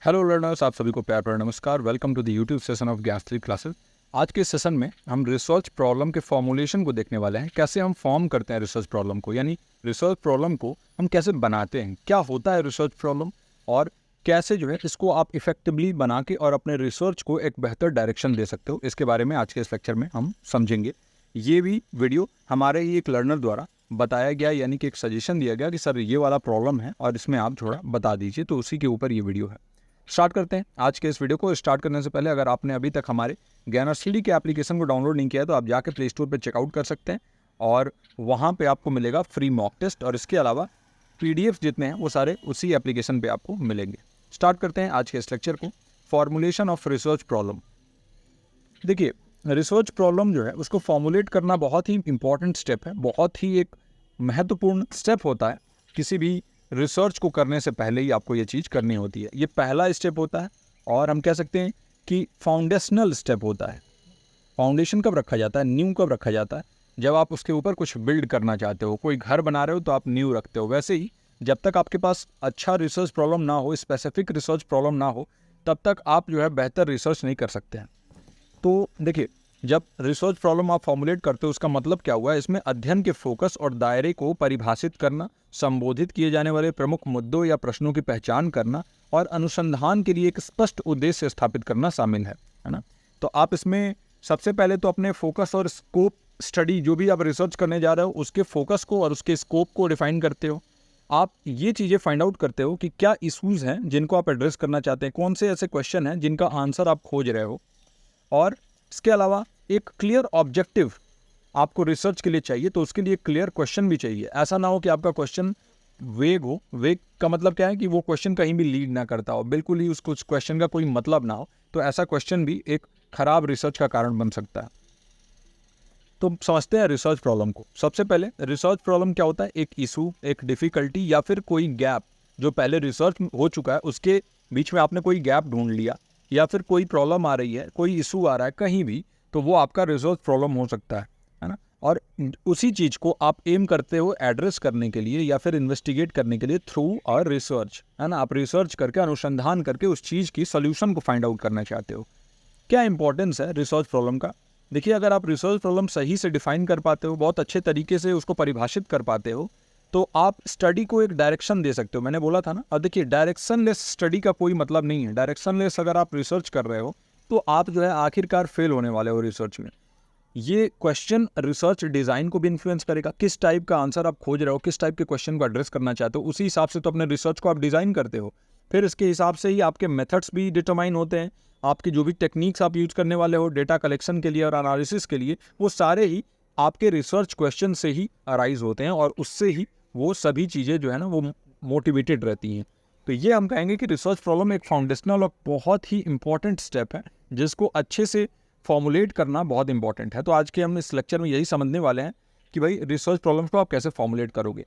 Hello learners, आप सभी को प्यार भरा नमस्कार। Welcome to the YouTube session of gas 3 classes. आज के सेशन में हम रिसर्च प्रॉब्लम के फॉर्मुलेशन को देखने वाले हैं। कैसे हम फॉर्म करते हैं रिसर्च प्रॉब्लम को, यानी रिसर्च प्रॉब्लम को हम कैसे बनाते हैं, क्या होता है रिसर्च प्रॉब्लम और कैसे जो है इसको आप इफेक्टिवली बना के और अपने रिसर्च को एक बेहतर डायरेक्शन दे सकते हो। इसके बारे में आज के इस लेक्चर में हम समझेंगे। ये भी वीडियो हमारे ही एक लर्नर द्वारा बताया गया, यानी कि एक सजेशन दिया गया कि सर ये वाला प्रॉब्लम है और इसमें आप थोड़ा बता दीजिए, तो उसी के ऊपर ये वीडियो है। स्टार्ट करते हैं आज के इस वीडियो को। स्टार्ट करने से पहले अगर आपने अभी तक हमारे ज्ञान स्टडी के एप्लीकेशन को डाउनलोड नहीं किया है तो आप जाके प्ले स्टोर पर चेकआउट कर सकते हैं और वहाँ पे आपको मिलेगा फ्री मॉक टेस्ट, और इसके अलावा पीडीएफ जितने हैं वो सारे उसी एप्लीकेशन पे आपको मिलेंगे। स्टार्ट करते हैं आज के इस लेक्चर को। Formulation of research problem. देखिए, रिसर्च प्रॉब्लम जो है उसको फॉर्मुलेट करना बहुत ही इंपॉर्टेंट स्टेप है, बहुत ही एक महत्वपूर्ण स्टेप होता है। किसी भी रिसर्च को करने से पहले ही आपको ये चीज़ करनी होती है। ये पहला स्टेप होता है और हम कह सकते हैं कि फाउंडेशनल स्टेप होता है। फाउंडेशन कब रखा जाता है, नींव कब रखा जाता है? जब आप उसके ऊपर कुछ बिल्ड करना चाहते हो, कोई घर बना रहे हो तो आप नींव रखते हो। वैसे ही जब तक आपके पास अच्छा रिसर्च प्रॉब्लम ना हो, स्पेसिफिक रिसर्च प्रॉब्लम ना हो, तब तक आप जो है बेहतर रिसर्च नहीं कर सकते हैं। तो देखिए, जब रिसर्च प्रॉब्लम आप फॉर्मुलेट करते हो उसका मतलब क्या हुआ? इसमें अध्ययन के फोकस और दायरे को परिभाषित करना, संबोधित किए जाने वाले प्रमुख मुद्दों या प्रश्नों की पहचान करना और अनुसंधान के लिए एक स्पष्ट उद्देश्य स्थापित करना शामिल है ना? तो आप इसमें सबसे पहले तो अपने फोकस और स्कोप स्टडी, जो भी आप रिसर्च करने जा रहे हो उसके फोकस को और उसके स्कोप को डिफाइन करते हो। आप ये चीज़ें फाइंड आउट करते हो कि क्या इश्यूज़ हैं जिनको आप एड्रेस करना चाहते हैं, कौन से ऐसे क्वेश्चन हैं जिनका आंसर आप खोज रहे हो, और इसके अलावा एक क्लियर ऑब्जेक्टिव आपको रिसर्च के लिए चाहिए। तो उसके लिए क्लियर क्वेश्चन भी चाहिए। ऐसा ना हो कि आपका क्वेश्चन वेग हो। वेग का मतलब क्या है कि वो क्वेश्चन कहीं भी लीड ना करता हो, बिल्कुल ही उसको उस क्वेश्चन का कोई मतलब ना हो। तो ऐसा क्वेश्चन भी एक खराब रिसर्च का कारण बन सकता है। तो समझते हैं रिसर्च प्रॉब्लम को। सबसे पहले रिसर्च प्रॉब्लम क्या होता है? एक इशू, एक डिफ़िकल्टी या फिर कोई गैप जो पहले रिसर्च हो चुका है उसके बीच में आपने कोई गैप ढूंढ लिया, या फिर कोई प्रॉब्लम आ रही है, कोई इशू आ रहा है कहीं भी, तो वो आपका रिसर्च प्रॉब्लम हो सकता है ना? और उसी चीज़ को आप एम करते हो एड्रेस करने के लिए या फिर इन्वेस्टिगेट करने के लिए थ्रू और रिसर्च, है ना? आप रिसर्च करके, अनुसंधान करके उस चीज़ की सोल्यूशन को फाइंड आउट करना चाहते हो। क्या इंपॉर्टेंस है रिसर्च प्रॉब्लम का? देखिए, अगर आप रिसर्च प्रॉब्लम सही से डिफाइन कर पाते हो, बहुत अच्छे तरीके से उसको परिभाषित कर पाते हो, तो आप स्टडी को एक डायरेक्शन दे सकते हो। मैंने बोला था ना। अब देखिए, डायरेक्शनलेस स्टडी का कोई मतलब नहीं है। डायरेक्शनलेस अगर आप रिसर्च कर रहे हो तो आप जो है आखिरकार फेल होने वाले हो रिसर्च में। ये क्वेश्चन रिसर्च डिज़ाइन को भी इन्फ्लुएंस करेगा। किस टाइप का आंसर आप खोज रहे हो, किस टाइप के क्वेश्चन को एड्रेस करना चाहते हो, उसी हिसाब से तो अपने रिसर्च को आप डिज़ाइन करते हो। फिर इसके हिसाब से ही आपके मेथड्स भी डिटरमाइन होते हैं। आपकी जो भी टेक्निक्स आप यूज करने वाले हो डेटा कलेक्शन के लिए और एनालिसिस के लिए, वो सारे ही आपके रिसर्च क्वेश्चन से ही अराइज होते हैं और उससे ही वो सभी चीज़ें जो है ना वो मोटिवेटेड रहती हैं। तो ये हम कहेंगे कि रिसर्च प्रॉब्लम एक फाउंडेशनल और बहुत ही इंपॉर्टेंट स्टेप है जिसको अच्छे से फॉर्मुलेट करना बहुत इंपॉर्टेंट है। तो आज के हम इस लेक्चर में यही समझने वाले हैं कि भाई रिसर्च प्रॉब्लम को आप कैसे फॉर्मुलेट करोगे।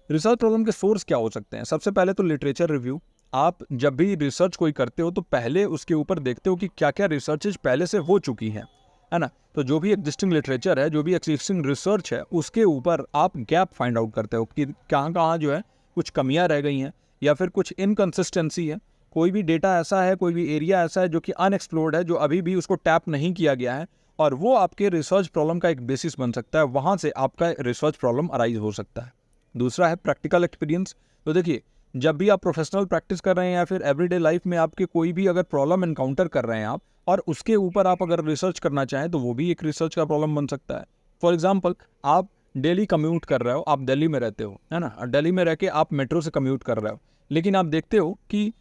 रिसर्च प्रॉब्लम के सोर्स क्या हो सकते हैं? सबसे पहले तो लिटरेचर रिव्यू। आप जब भी रिसर्च कोई करते हो तो पहले उसके ऊपर देखते हो कि क्या क्या रिसर्चेज पहले से हो चुकी हैं, है ना? तो जो भी एग्जिस्टिंग लिटरेचर है, जो भी एग्जिस्टिंग रिसर्च है, उसके ऊपर आप गैप फाइंड आउट करते हो कि कहाँ कहाँ जो है कुछ कमियाँ रह गई हैं या फिर कुछ इनकन्सिस्टेंसी है। कोई भी डेटा ऐसा है, कोई भी एरिया ऐसा है जो कि अनएक्सप्लोर्ड है, जो अभी भी उसको टैप नहीं किया गया है, और वो आपके रिसर्च प्रॉब्लम का एक बेसिस बन सकता है। वहाँ से आपका रिसर्च प्रॉब्लम अराइज हो सकता है। दूसरा है प्रैक्टिकल एक्सपीरियंस। तो देखिए, जब भी आप प्रोफेशनल प्रैक्टिस कर रहे हैं या फिर एवरीडे लाइफ में आपके कोई भी अगर प्रॉब्लम एनकाउंटर कर रहे हैं आप, और उसके ऊपर आप अगर रिसर्च करना चाहें तो वो भी एक रिसर्च का प्रॉब्लम बन सकता है। फॉर एग्जाम्पल, आप डेली कम्यूट कर रहे हो, आप दिल्ली में रहते हो, है ना? और दिल्ली में रह के आप मेट्रो से कम्यूट कर रहे हो, लेकिन आप देखते हो कि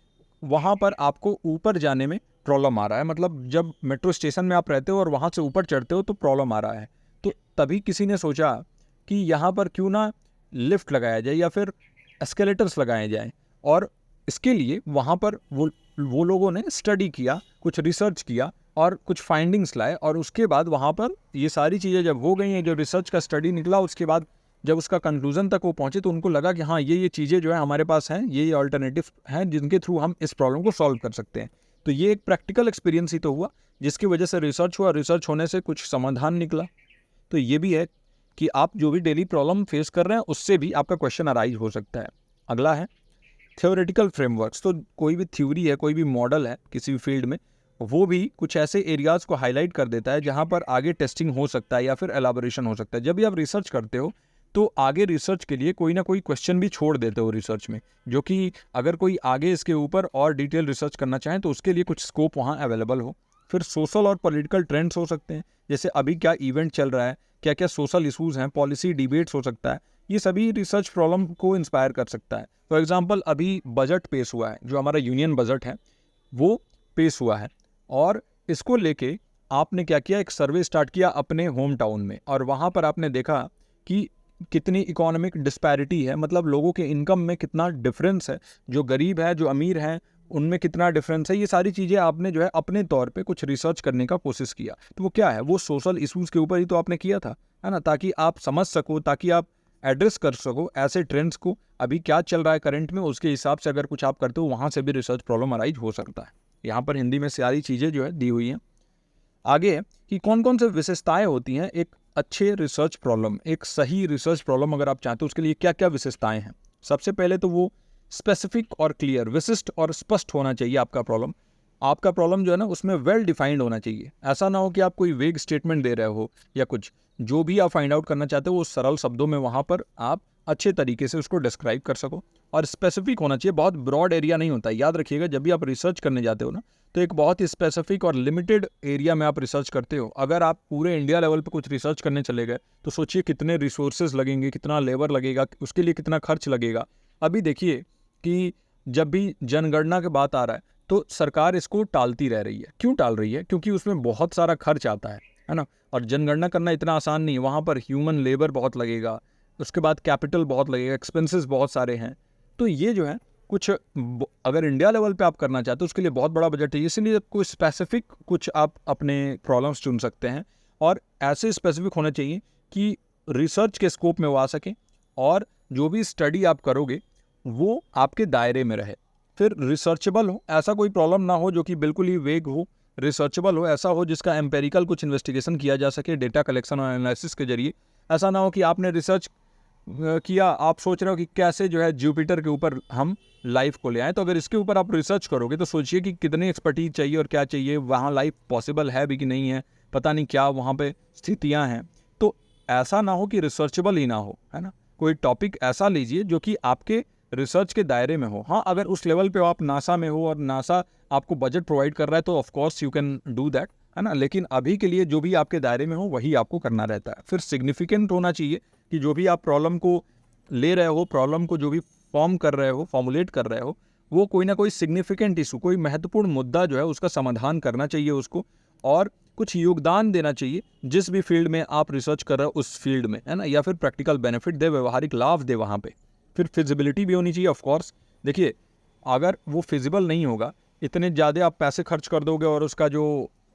वहाँ पर आपको ऊपर जाने में प्रॉब्लम आ रहा है। मतलब जब मेट्रो स्टेशन में आप रहते हो और वहाँ से ऊपर चढ़ते हो तो प्रॉब्लम आ रहा है। तो तभी किसी ने सोचा कि यहाँ पर क्यों ना लिफ्ट लगाया जाए या फिर एस्केलेटर्स लगाए जाएं, और इसके लिए वहाँ पर वो लोगों ने स्टडी किया, कुछ रिसर्च किया और कुछ फाइंडिंग्स लाए, और उसके बाद वहाँ पर ये सारी चीज़ें जब हो गई हैं, जो रिसर्च का स्टडी निकला, उसके बाद जब उसका कंक्लूजन तक वो पहुँचे तो उनको लगा कि हाँ, ये चीज़ें जो है हमारे पास हैं, ये ऑल्टरनेटिव हैं जिनके थ्रू हम इस प्रॉब्लम को सॉल्व कर सकते हैं। तो ये एक प्रैक्टिकल एक्सपीरियंस ही तो हुआ जिसकी वजह से रिसर्च हुआ, रिसर्च होने से कुछ समाधान निकला। तो ये भी है कि आप जो भी डेली प्रॉब्लम फेस कर रहे हैं उससे भी आपका क्वेश्चन अराइज हो सकता है। अगला है थ्योरेटिकल फ्रेमवर्क्स, तो कोई भी थ्योरी है, कोई भी मॉडल है किसी भी फील्ड में, वो भी कुछ ऐसे एरियाज़ को हाईलाइट कर देता है जहाँ पर आगे टेस्टिंग हो सकता है या फिर एलाबोरेशन हो सकता है। जब भी आप रिसर्च करते हो तो आगे रिसर्च के लिए कोई ना कोई क्वेश्चन भी छोड़ देते हो रिसर्च में, जो कि अगर कोई आगे इसके ऊपर और डिटेल रिसर्च करना चाहें तो उसके लिए कुछ स्कोप वहाँ अवेलेबल हो। फिर सोशल और पॉलिटिकल ट्रेंड्स हो सकते हैं, जैसे अभी क्या इवेंट चल रहा है, क्या क्या सोशल इशूज़ हैं, पॉलिसी डिबेट्स हो सकता है, ये सभी रिसर्च प्रॉब्लम को इंस्पायर कर सकता है। फॉर एग्जांपल अभी बजट पेश हुआ है, जो हमारा यूनियन बजट है वो पेश हुआ है, और इसको लेके आपने क्या किया, एक सर्वे स्टार्ट किया अपने होम टाउन में, और वहाँ पर आपने देखा कि कितनी इकोनॉमिक डिस्पैरिटी है, मतलब लोगों के इनकम में कितना डिफरेंस है, जो गरीब है जो अमीर हैं उनमें कितना डिफरेंस है। ये सारी चीज़ें आपने जो है अपने तौर पे कुछ रिसर्च करने का कोशिश किया। तो वो क्या है, वो सोशल इश्यूज़ के ऊपर ही तो आपने किया था, है ना, ताकि आप समझ सको, ताकि आप एड्रेस कर सको ऐसे ट्रेंड्स को, अभी क्या चल रहा है करंट में, उसके हिसाब से अगर कुछ आप करते हो वहाँ से भी रिसर्च प्रॉब्लम अराइज हो सकता है। यहाँ पर हिंदी में सारी चीज़ें जो है दी हुई हैं। आगे है कि कौन कौन से विशेषताएं होती हैं एक अच्छे रिसर्च प्रॉब्लम, एक सही रिसर्च प्रॉब्लम अगर आप चाहते हो उसके लिए क्या क्या विशेषताएं हैं। सबसे पहले तो वो स्पेसिफिक और क्लियर, विशिष्ट और स्पष्ट होना चाहिए आपका प्रॉब्लम। आपका प्रॉब्लम जो है ना उसमें वेल डिफाइंड होना चाहिए। ऐसा ना हो कि आप कोई वेग स्टेटमेंट दे रहे हो, या कुछ जो भी आप फाइंड आउट करना चाहते हो वो सरल शब्दों में वहाँ पर आप अच्छे तरीके से उसको डिस्क्राइब कर सको। और स्पेसिफिक होना चाहिए, बहुत ब्रॉड एरिया नहीं होता है। याद रखिएगा जब भी आप रिसर्च करने जाते हो ना तो एक बहुत ही स्पेसिफिक और लिमिटेड एरिया में आप रिसर्च करते हो। अगर आप पूरे इंडिया लेवल पे कुछ रिसर्च करने चले गए तो सोचिए कितने रिसोर्सेज लगेंगे, कितना लेबर लगेगा, उसके लिए कितना खर्च लगेगा। अभी देखिए कि जब भी जनगणना की बात आ रहा है तो सरकार इसको टालती रह रही है। क्यों टाल रही है? क्योंकि उसमें बहुत सारा खर्च आता है ना, और जनगणना करना इतना आसान नहीं है। वहाँ पर ह्यूमन लेबर बहुत लगेगा, उसके बाद कैपिटल बहुत लगेगा, एक्सपेंसेस बहुत सारे हैं। तो ये जो है कुछ अगर इंडिया लेवल पे आप करना चाहते हो उसके लिए बहुत बड़ा बजट है, इसलिए कोई स्पेसिफिक कुछ आप अपने प्रॉब्लम्स चुन सकते हैं, और ऐसे स्पेसिफिक होना चाहिए कि रिसर्च के स्कोप में वो आ सके, और जो भी स्टडी आप करोगे वो आपके दायरे में रहे। फिर रिसर्चेबल हो, ऐसा कोई प्रॉब्लम ना हो जो कि बिल्कुल ही वेग हो। रिसर्चेबल हो, ऐसा हो जिसका एम्पेरिकल कुछ इन्वेस्टिगेशन किया जा सके डेटा कलेक्शन और एनालिसिस के जरिए। ऐसा ना हो कि आपने रिसर्च किया, आप सोच रहे हो कि कैसे जो है जुपिटर के ऊपर हम लाइफ को ले आए, तो अगर इसके ऊपर आप रिसर्च करोगे तो सोचिए कि कितनी एक्सपर्टीज चाहिए और क्या चाहिए, वहाँ लाइफ पॉसिबल है भी कि नहीं है, पता नहीं क्या वहाँ पे स्थितियाँ हैं। तो ऐसा ना हो कि रिसर्चेबल ही ना हो, है ना। कोई टॉपिक ऐसा लीजिए जो कि आपके रिसर्च के दायरे में हो। हाँ, अगर उस लेवल पे आप नासा में हो और नासा आपको बजट प्रोवाइड कर रहा है तो of course you can do that, है ना, लेकिन अभी के लिए जो भी आपके दायरे में हो वही आपको करना रहता है। फिर सिग्निफिकेंट होना चाहिए कि जो भी आप प्रॉब्लम को ले रहे हो, प्रॉब्लम को जो भी फॉर्म कर रहे हो, फॉर्मुलेट कर रहे हो, वो कोई ना कोई सिग्निफिकेंट इशू, कोई महत्वपूर्ण मुद्दा जो है उसका समाधान करना चाहिए उसको, और कुछ योगदान देना चाहिए जिस भी फील्ड में आप रिसर्च कर रहे हो उस फील्ड में, है ना, या फिर प्रैक्टिकल बेनिफिट दे, व्यवहारिक लाभ दे वहाँ पे। फिर फिजिबिलिटी भी होनी चाहिए ऑफ कोर्स। देखिए अगर वो फिजिबल नहीं होगा, इतने ज़्यादा आप पैसे खर्च कर दोगे और उसका जो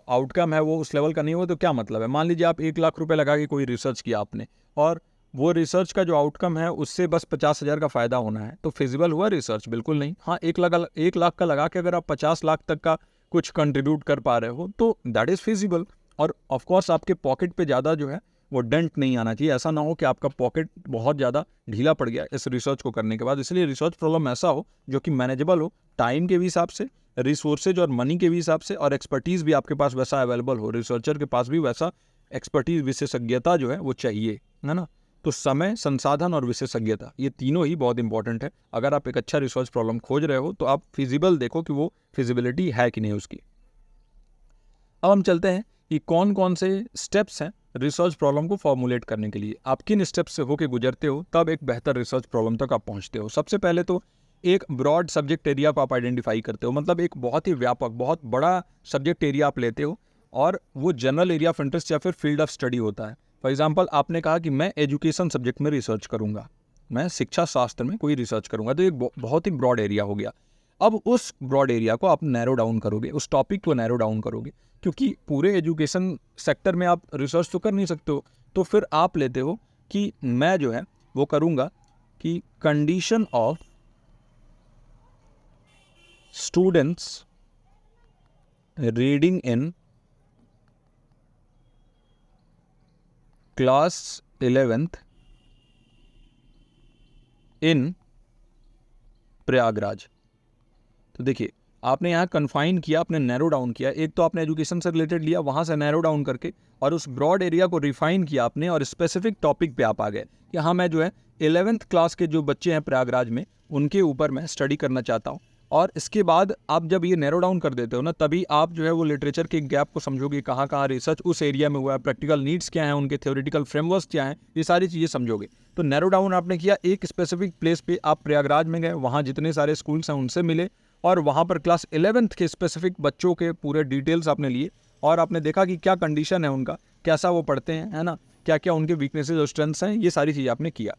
आउटकम है वो उस लेवल का नहीं होगा तो क्या मतलब है। मान लीजिए आप 1 लाख रुपए लगा के कोई रिसर्च किया आपने, और वो रिसर्च का जो आउटकम है उससे बस 50,000 का फ़ायदा होना है, तो फिजिबल हुआ रिसर्च? बिल्कुल नहीं। हाँ, 1 लाख का लगा के अगर आप 50 लाख तक का कुछ कंट्रीब्यूट कर पा रहे हो तो दैट इज़ फिजिबल। और ऑफकोर्स आपके पॉकेट पे ज़्यादा जो है वो डेंट नहीं आना चाहिए। ऐसा ना हो कि आपका पॉकेट बहुत ज़्यादा ढीला पड़ गया इस रिसर्च को करने के बाद। इसलिए रिसर्च प्रॉब्लम ऐसा हो जो कि मैनेजेबल हो, टाइम के भी हिसाब से, रिसोर्सेज और मनी के भी हिसाब से, और एक्सपर्टीज़ भी आपके पास वैसा अवेलेबल हो। रिसर्चर के पास भी वैसा एक्सपर्टीज़, विशेषज्ञता जो है वो चाहिए, है ना। तो समय, संसाधन और विशेषज्ञता, ये तीनों ही बहुत इंपॉर्टेंट है। अगर आप एक अच्छा रिसर्च प्रॉब्लम खोज रहे हो तो आप फिजिबल देखो कि वो फिजिबिलिटी है कि नहीं उसकी। अब हम चलते हैं कि कौन कौन से स्टेप्स हैं रिसर्च प्रॉब्लम को फॉर्मुलेट करने के लिए। आप किन स्टेप्स से होके गुजरते हो तब एक बेहतर रिसर्च प्रॉब्लम तक आप पहुंचते हो। सबसे पहले तो एक ब्रॉड सब्जेक्ट एरिया को आप आइडेंटिफाई करते हो, मतलब एक बहुत ही व्यापक, बहुत बड़ा सब्जेक्ट एरिया आप लेते हो, और वो जनरल एरिया ऑफ इंटरेस्ट या फिर फील्ड ऑफ स्टडी होता है। फॉर एग्जाम्पल आपने कहा कि मैं एजुकेशन सब्जेक्ट में रिसर्च करूंगा, मैं शिक्षा शास्त्र में कोई रिसर्च करूंगा, तो एक बहुत ही ब्रॉड एरिया हो गया। अब उस ब्रॉड एरिया को आप नैरो डाउन करोगे, उस टॉपिक को नैरो डाउन करोगे, क्योंकि पूरे एजुकेशन सेक्टर में आप रिसर्च तो कर नहीं सकते हो। तो फिर आप लेते हो कि मैं जो है वो करूँगा कि condition of students reading in class 11th इन प्रयागराज। तो देखिए आपने यहाँ कन्फाइन किया, आपने नैरो डाउन किया। एक तो आपने एजुकेशन से रिलेटेड लिया, वहाँ से नैरो डाउन करके और उस ब्रॉड एरिया को रिफाइन किया आपने और स्पेसिफिक टॉपिक पे आप आ गए कि हाँ मैं जो है 11th क्लास के जो बच्चे हैं प्रयागराज में उनके ऊपर मैं स्टडी करना चाहता हूँ। और इसके बाद आप जब ये नैरो डाउन कर देते हो ना, तभी आप जो है वो लिटरेचर के गैप को समझोगे, कहाँ कहाँ रिसर्च उस एरिया में हुआ है, प्रैक्टिकल नीड्स क्या हैं, उनके थ्योरेटिकल फ्रेमवर्क्स क्या हैं, ये सारी चीज़ें समझोगे। तो नैरो डाउन आपने किया, एक स्पेसिफिक प्लेस पे आप प्रयागराज में गए, वहाँ जितने सारे स्कूल्स हैं उनसे मिले और वहाँ पर क्लास 11th के स्पेसिफिक बच्चों के पूरे डिटेल्स आपने लिए और आपने देखा कि क्या कंडीशन है उनका, कैसा वो पढ़ते हैं, है ना, क्या क्या उनके वीकनेसेस और स्ट्रेंथ्स हैं, ये सारी चीज़ें आपने किया।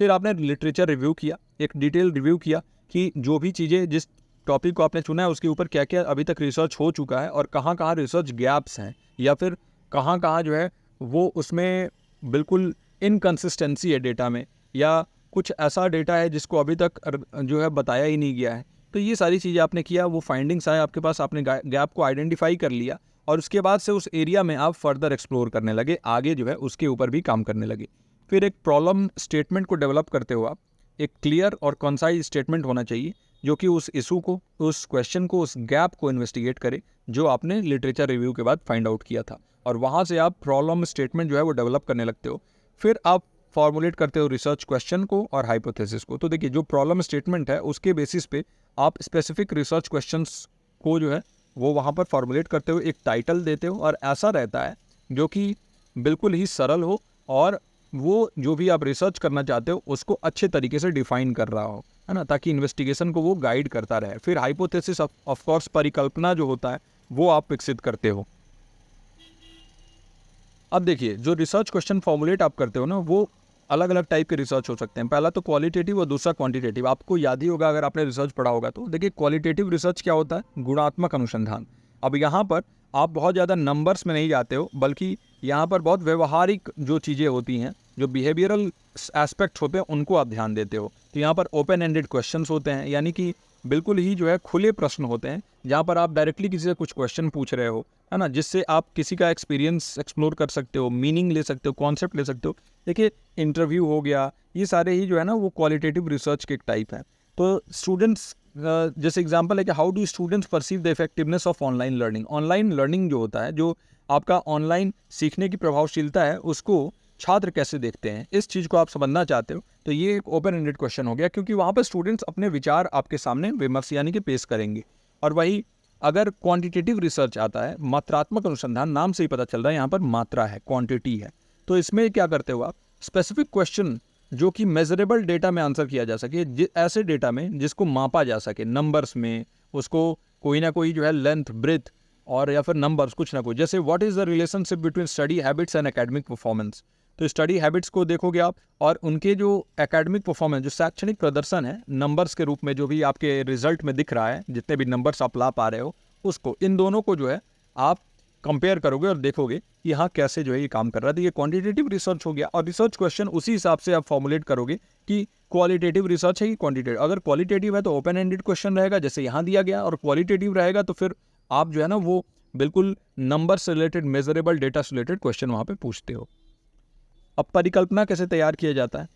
फिर आपने लिटरेचर रिव्यू किया, एक डिटेल रिव्यू किया कि जो भी चीज़ें जिस टॉपिक को आपने चुना है उसके ऊपर क्या क्या अभी तक रिसर्च हो चुका है और कहाँ कहाँ रिसर्च गैप्स हैं या फिर कहाँ कहाँ जो है वो उसमें बिल्कुल इनकन्सिस्टेंसी है डेटा में या कुछ ऐसा डेटा है जिसको अभी तक जो है बताया ही नहीं गया है। तो ये सारी चीज़ें आपने किया, वो फाइंडिंग्स आए आपके पास, आपने गैप को आइडेंटिफाई कर लिया और उसके बाद से उस एरिया में आप फर्दर एक्सप्लोर करने लगे, आगे जो है उसके ऊपर भी काम करने लगे। फिर एक प्रॉब्लम स्टेटमेंट को डेवलप करते हो आप, एक क्लियर और कॉन्साइज स्टेटमेंट होना चाहिए जो कि उस इशू को, उस क्वेश्चन को, उस गैप को इन्वेस्टिगेट करे जो आपने लिटरेचर रिव्यू के बाद फाइंड आउट किया था। और वहाँ से आप प्रॉब्लम स्टेटमेंट जो है वो डेवलप करने लगते हो। फिर आप फॉर्मुलेट करते हो रिसर्च क्वेश्चन को और हाइपोथेसिस को। तो देखिए जो प्रॉब्लम स्टेटमेंट है उसके बेसिस पे आप स्पेसिफिक रिसर्च क्वेश्चंस को जो है वो वहाँ पर फॉर्मुलेट करते हो, एक टाइटल देते हो और ऐसा रहता है जो कि बिल्कुल ही सरल हो और वो जो भी आप रिसर्च करना चाहते हो उसको अच्छे तरीके से डिफाइन कर रहा हो, है ना, ताकि इन्वेस्टिगेशन को वो गाइड करता रहे। फिर हाइपोथेसिस ऑफ कोर्स परिकल्पना जो होता है वो आप विकसित करते हो। अब देखिए जो रिसर्च क्वेश्चन फॉर्मुलेट आप करते हो ना, वो अलग अलग टाइप के रिसर्च हो सकते हैं। पहला तो क्वालिटेटिव और दूसरा क्वांटिटेटिव। आपको याद ही होगा अगर आपने रिसर्च पढ़ा होगा तो। देखिए क्वालिटेटिव रिसर्च क्या होता है, गुणात्मक अनुसंधान। अब यहाँ पर आप बहुत ज़्यादा नंबर्स में नहीं जाते हो, बल्कि यहाँ पर बहुत व्यवहारिक जो चीज़ें होती हैं, जो बिहेवियरल एस्पेक्ट्स होते हैं उनको आप ध्यान देते हो। तो यहाँ पर ओपन एंडेड क्वेश्चंस होते हैं, यानी कि बिल्कुल ही जो है खुले प्रश्न होते हैं जहाँ पर आप डायरेक्टली किसी से कुछ क्वेश्चन पूछ रहे हो, है ना, जिससे आप किसी का एक्सपीरियंस एक्सप्लोर कर सकते हो, मीनिंग ले सकते हो, कॉन्सेप्ट ले सकते हो। देखिए इंटरव्यू हो गया, ये सारे ही जो है ना वो क्वालिटेटिव रिसर्च के एक टाइप है। तो स्टूडेंट्स जैसे एग्जांपल है कि how do students perceive the effectiveness of online learning. Online learning जो होता है, जो आपका ऑनलाइन सीखने की प्रभावशीलता है, उसको छात्र कैसे देखते हैं, इस चीज़ को आप समझना चाहते हो। तो ये एक ओपन एंडेड क्वेश्चन हो गया, क्योंकि वहाँ पर स्टूडेंट्स अपने विचार आपके सामने विमर्श यानी कि पेश करेंगे। और वही अगर क्वांटिटेटिव रिसर्च आता है, मात्रात्मक अनुसंधान, नाम से ही पता चल रहा है यहाँ पर मात्रा है, क्वांटिटी है। तो इसमें क्या करते हो आप, स्पेसिफिक क्वेश्चन जो कि मेजरेबल डेटा में आंसर किया जा सके, ऐसे डेटा में जिसको मापा जा सके नंबर्स में, उसको कोई ना कोई जो है लेंथ, ब्रेथ और या फिर नंबर्स कुछ ना कुछ। जैसे what is the relationship between study habits and academic performance. तो स्टडी हैबिट्स को देखोगे आप और उनके जो एकेडमिक परफॉर्मेंस, जो शैक्षणिक प्रदर्शन है नंबर्स के रूप में जो भी आपके रिजल्ट में दिख रहा है, जितने भी नंबर्स आप ला पा रहे हो, उसको, इन दोनों को जो है आप कंपेयर करोगे और देखोगे कि हाँ कैसे जो है ये काम कर रहा है। तो ये क्वांटिटेटिव रिसर्च हो गया। और रिसर्च क्वेश्चन उसी हिसाब से आप फॉर्मुलेट करोगे कि क्वालिटेटिव रिसर्च है कि क्वांटिटेटिव। अगर क्वालिटेटिव है तो ओपन एंडेड क्वेश्चन रहेगा जैसे यहाँ दिया गया, और क्वालिटेटिव रहेगा तो फिर आप जो है ना वो बिल्कुल नंबर से रिलेटेड, मेजरेबल डेटा से रिलेटेड क्वेश्चन वहाँ पे पूछते हो। अब परिकल्पना कैसे तैयार किया जाता है।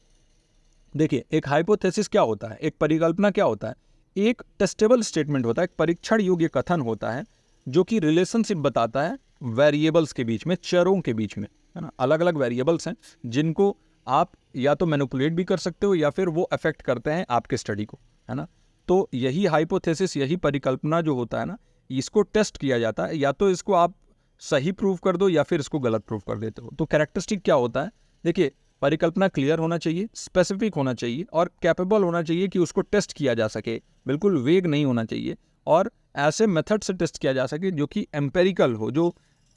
देखिए एक हाइपोथेसिस क्या होता है, एक परिकल्पना क्या होता है, एक टेस्टेबल स्टेटमेंट होता है, एक परीक्षण योग्य कथन होता है जो कि रिलेशनशिप बताता है वेरिएबल्स के बीच में, चरों के बीच में, है ना। अलग अलग वेरिएबल्स हैं जिनको आप या तो मैनिपुलेट भी कर सकते हो या फिर वो अफेक्ट करते हैं आपके स्टडी को, है ना। तो यही हाइपोथेसिस, यही परिकल्पना जो होता है ना, इसको टेस्ट किया जाता है। या तो इसको आप सही प्रूव कर दो या फिर इसको गलत प्रूव कर देते हो। तो कैरेक्टरिस्टिक क्या होता है, देखिए परिकल्पना क्लियर होना चाहिए, स्पेसिफिक होना चाहिए और कैपेबल होना चाहिए कि उसको टेस्ट किया जा सके, बिल्कुल वेग नहीं होना चाहिए। और ऐसे मेथड से टेस्ट किया जा सके जो कि एम्पेरिकल हो, जो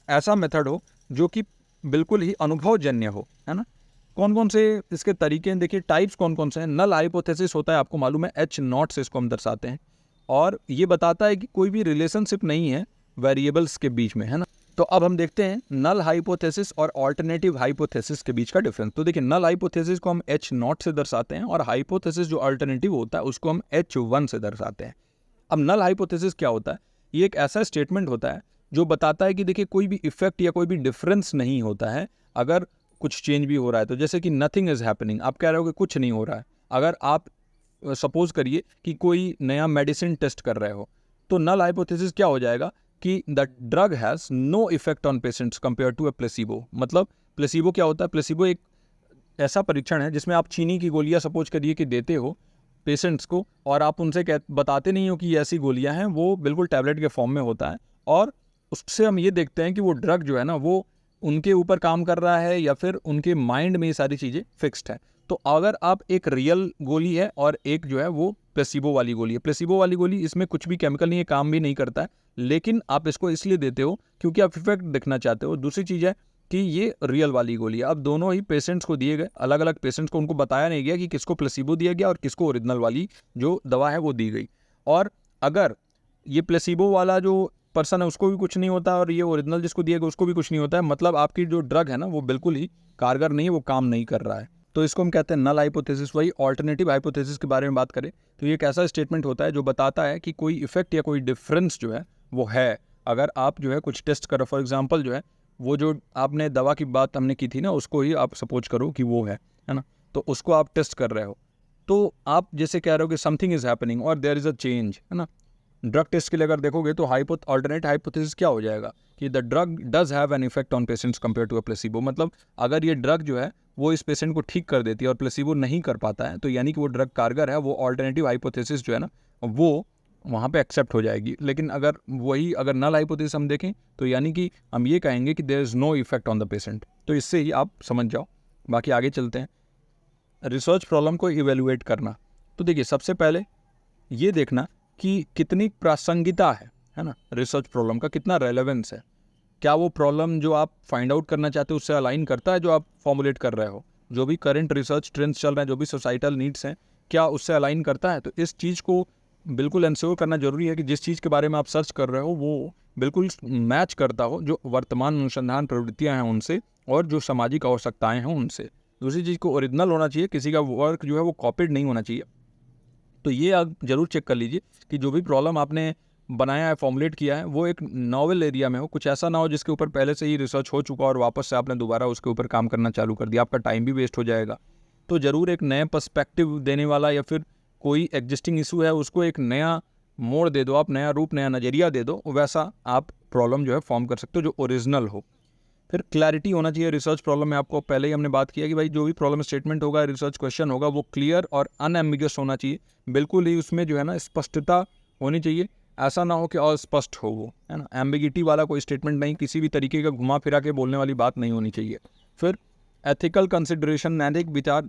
ऐसा मेथड हो जो कि बिल्कुल ही अनुभवजन्य हो, है ना। कौन कौन से इसके तरीके हैं, देखिए टाइप्स कौन कौन से हैं। नल हाइपोथेसिस होता है, आपको मालूम है, H0 से इसको हम दर्शाते हैं, और ये बताता है कि कोई भी रिलेशनशिप नहीं है वेरिएबल्स के बीच में, है ना। तो अब हम देखते हैं नल हाइपोथेसिस और ऑल्टरनेटिव हाइपोथेसिस के बीच का डिफरेंस। तो देखिए नल हाइपोथेसिस को हम H0 से दर्शाते हैं और हाइपोथेसिस जो अल्टरनेटिव होता है उसको हम H1 से दर्शाते हैं। अब नल हाइपोथेसिस क्या होता है, ये एक ऐसा स्टेटमेंट होता है जो बताता है कि देखिए कोई भी इफेक्ट या कोई भी डिफरेंस नहीं होता है अगर कुछ चेंज भी हो रहा है तो। जैसे कि नथिंग इज हैपनिंग, आप कह रहे हो कि कुछ नहीं हो रहा है। अगर आप सपोज करिए कि कोई नया मेडिसिन टेस्ट कर रहे हो, तो नल हाइपोथेसिस क्या हो जाएगा कि the drug has no effect on patients compare to a placebo. मतलब प्लेसिबो क्या होता है? प्लेसिबो एक ऐसा परीक्षण है जिसमें आप चीनी की गोलियां सपोज करिए कि देते हो पेशेंट्स को, और आप उनसे बताते नहीं हो कि ये ऐसी गोलियां हैं, वो बिल्कुल टैबलेट के फॉर्म में होता है, और उससे हम ये देखते हैं कि वो ड्रग जो है ना वो उनके ऊपर काम कर रहा है या फिर उनके माइंड में ये सारी चीज़ें फिक्स्ड है। तो अगर आप एक रियल गोली है और एक जो है वो प्लेसिबो वाली गोली है, प्लेसिबो वाली गोली इसमें कुछ भी केमिकल नहीं है, काम भी नहीं करता है, लेकिन आप इसको इसलिए देते हो क्योंकि आप इफेक्ट देखना चाहते हो। दूसरी चीज़ है कि ये रियल वाली गोली है। अब दोनों ही पेशेंट्स को दिए गए, अलग अलग पेशेंट्स को उनको बताया नहीं गया कि किसको प्लेसिबो दिया गया और किसको ओरिजिनल वाली जो दवा है वो दी गई। और अगर ये प्लेसिबो वाला जो पर्सन है उसको भी कुछ नहीं होता और ये ओरिजिनल जिसको दिया गया उसको भी कुछ नहीं होता है, मतलब आपकी जो ड्रग है ना वो बिल्कुल ही कारगर नहीं है, वो काम नहीं कर रहा है। तो इसको हम कहते हैं नल हाइपोथेसिस। वही ऑल्टरनेटिव हाइपोथेसिस के बारे में बात करें तो ये एक ऐसा स्टेटमेंट होता है जो बताता है कि कोई इफेक्ट या कोई डिफरेंस जो है वो है। अगर आप जो है कुछ टेस्ट करो, फॉर एग्जाम्पल जो है वो जो आपने दवा की बात हमने की थी ना, उसको ही आप सपोज करो कि वो है ना, तो उसको आप टेस्ट कर रहे हो, तो आप जैसे कह रहे हो कि समथिंग इज हैपनिंग और देयर इज अ चेंज, है ना। ड्रग टेस्ट के लिए अगर देखोगे तो ऑल्टरनेट हाइपोथेसिस क्या हो जाएगा कि the drug does have an effect on patients compare to a placebo. मतलब अगर ये ड्रग जो है वो इस पेशेंट को ठीक कर देती है और प्लेसिबो नहीं कर पाता है, तो यानी कि वो ड्रग कारगर है, वो ऑल्टरनेटिव हाइपोथेसिस जो है ना वो वहाँ पे एक्सेप्ट हो जाएगी। लेकिन अगर नल हाइपोथेसिस हम देखें तो यानी कि हम ये कहेंगे कि there is no effect on the patient. तो इससे ही आप समझ जाओ। बाकी आगे चलते हैं। रिसर्च प्रॉब्लम को इवेलुएट करना, तो देखिए सबसे पहले ये देखना कि कितनी प्रासंगिकता है ना, रिसर्च प्रॉब्लम का कितना रेलेवेंस है। क्या वो प्रॉब्लम जो आप फाइंड आउट करना चाहते हो उससे अलाइन करता है जो आप फॉर्मुलेट कर रहे हो, जो भी करंट रिसर्च ट्रेंड्स चल रहे हैं, जो भी सोसाइटल नीड्स हैं, क्या उससे अलाइन करता है। तो इस चीज़ को बिल्कुल इंश्योर करना जरूरी है कि जिस चीज़ के बारे में आप सर्च कर रहे हो वो बिल्कुल मैच करता हो जो वर्तमान अनुसंधान प्रवृत्तियाँ हैं उनसे और जो सामाजिक आवश्यकताएँ हैं उनसे। दूसरी चीज़ को ओरिजिनल होना चाहिए, किसी का वर्क जो है वो कॉपीड नहीं होना चाहिए। तो ये आप जरूर चेक कर लीजिए कि जो भी प्रॉब्लम आपने बनाया है, फॉर्मुलेट किया है, वो एक नॉवल एरिया में हो, कुछ ऐसा ना हो जिसके ऊपर पहले से ही रिसर्च हो चुका और वापस से आपने दोबारा उसके ऊपर काम करना चालू कर दिया, आपका टाइम भी वेस्ट हो जाएगा। तो ज़रूर एक नए पर्सपेक्टिव देने वाला या फिर कोई एग्जिस्टिंग इशू है उसको एक नया मोड़ दे दो आप, नया रूप, नया नज़रिया दे दो, वैसा आप प्रॉब्लम जो है फॉर्म कर सकते हो जो ओरिजिनल हो। फिर क्लैरिटी होना चाहिए रिसर्च प्रॉब्लम में। आपको पहले ही हमने बात किया कि भाई जो भी प्रॉब्लम स्टेटमेंट होगा, रिसर्च क्वेश्चन होगा, वो क्लियर और अनएम्बिगस होना चाहिए। बिल्कुल ही उसमें जो है ना स्पष्टता होनी चाहिए, ऐसा ना हो कि अस्पष्ट हो वो, है ना। एम्बिगिटी वाला कोई स्टेटमेंट नहीं, किसी भी तरीके का घुमा फिरा के बोलने वाली बात नहीं होनी चाहिए। फिर एथिकल कंसिडरेशन, नैतिक विचार।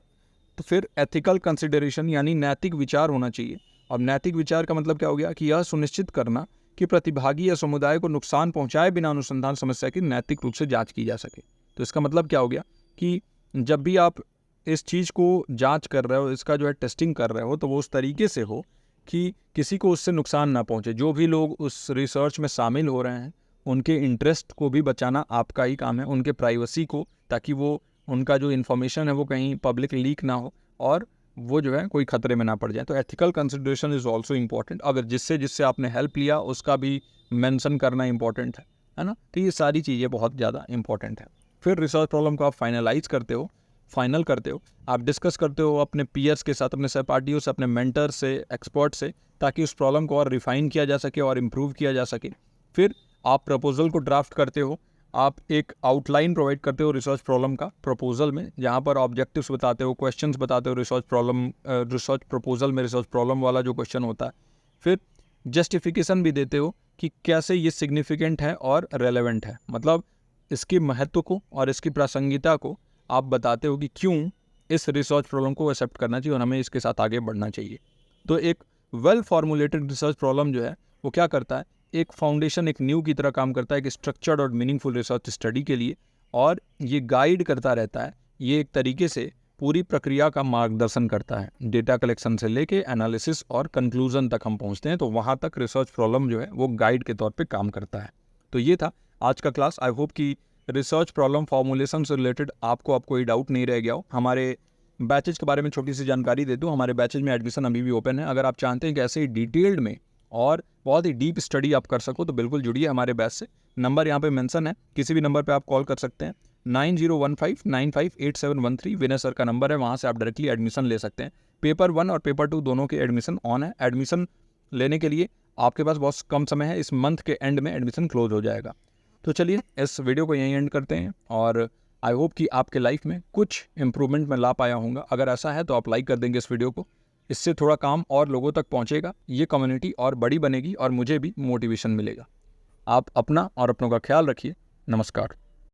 तो फिर एथिकल कंसिडरेशन यानी नैतिक विचार होना चाहिए। अब नैतिक विचार का मतलब क्या हो गया कि यह सुनिश्चित करना कि प्रतिभागी या समुदाय को नुकसान पहुंचाए बिना अनुसंधान समस्या की नैतिक रूप से जांच की जा सके। तो इसका मतलब क्या हो गया कि जब भी आप इस चीज़ को जांच कर रहे हो, इसका जो है टेस्टिंग कर रहे हो, तो वो उस तरीके से हो कि किसी को उससे नुकसान ना पहुंचे। जो भी लोग उस रिसर्च में शामिल हो रहे हैं उनके इंटरेस्ट को भी बचाना आपका ही काम है, उनके प्राइवेसी को, ताकि वो उनका जो इन्फॉर्मेशन है वो कहीं पब्लिक लीक ना हो और वो जो है कोई खतरे में ना पड़ जाए। तो ethical consideration is also important. अगर जिससे आपने हेल्प लिया उसका भी मेंशन करना इम्पॉर्टेंट है ना। तो ये सारी चीज़ें बहुत ज़्यादा इंपॉर्टेंट है। फिर रिसर्च प्रॉब्लम को आप फाइनल करते हो, आप डिस्कस करते हो अपने पीयर्स के साथ, अपने सहपाठियों से, अपने मेंटर से, एक्सपर्ट से, ताकि उस प्रॉब्लम को और रिफाइन किया जा सके और इम्प्रूव किया जा सके। फिर आप प्रपोजल को ड्राफ्ट करते हो, आप एक आउटलाइन प्रोवाइड करते हो रिसर्च प्रॉब्लम का प्रपोजल में, जहाँ पर ऑब्जेक्टिव्स बताते हो, क्वेश्चंस बताते हो रिसर्च प्रपोजल में, रिसर्च प्रॉब्लम वाला जो क्वेश्चन होता है। फिर जस्टिफिकेशन भी देते हो कि कैसे ये सिग्निफिकेंट है और रेलेवेंट है, मतलब इसके महत्व को और इसकी प्रासंगिकता को आप बताते हो कि क्यों इस रिसर्च प्रॉब्लम को एक्सेप्ट करना चाहिए और हमें इसके साथ आगे बढ़ना चाहिए। तो एक वेल फॉर्मुलेटेड रिसर्च प्रॉब्लम जो है वो क्या करता है, एक फाउंडेशन, एक न्यू की तरह काम करता है, एक स्ट्रक्चर्ड और मीनिंगफुल रिसर्च स्टडी के लिए, और ये गाइड करता रहता है। ये एक तरीके से पूरी प्रक्रिया का मार्गदर्शन करता है। डेटा कलेक्शन से लेके एनालिसिस और कंक्लूजन तक हम पहुंचते हैं, तो वहाँ तक रिसर्च प्रॉब्लम जो है वो गाइड के तौर पे काम करता है। तो ये था आज का क्लास। आई होप कि रिसर्च प्रॉब्लम फॉर्मुलेशन से रिलेटेड आपको कोई डाउट नहीं रह गया हो। हमारे बैचेज के बारे में छोटी सी जानकारी दे दूँ, हमारे बैचेज में एडमिशन अभी भी ओपन है। अगर आप चाहते हैं कि ऐसे ही डिटेल्ड में और बहुत ही डीप स्टडी आप कर सको तो बिल्कुल जुड़िए हमारे बैच से। नंबर यहाँ पे मेंशन है, किसी भी नंबर पे आप कॉल कर सकते हैं। 9015958713 विनय सर का नंबर है, वहाँ से आप डायरेक्टली एडमिशन ले सकते हैं। पेपर 1 और पेपर 2 दोनों के एडमिशन ऑन है। एडमिशन लेने के लिए आपके पास बहुत कम समय है, इस मंथ के एंड में एडमिशन क्लोज हो जाएगा। तो चलिए इस वीडियो को यहीं एंड करते हैं और आई होप कि आपके लाइफ में कुछ इंप्रूवमेंट मैं ला पाया हूँगा। अगर ऐसा है तो आप लाइक कर देंगे इस वीडियो को, इससे थोड़ा काम और लोगों तक पहुँचेगा, ये कम्युनिटी और बड़ी बनेगी और मुझे भी मोटिवेशन मिलेगा। आप अपना और अपनों का ख्याल रखिए। नमस्कार।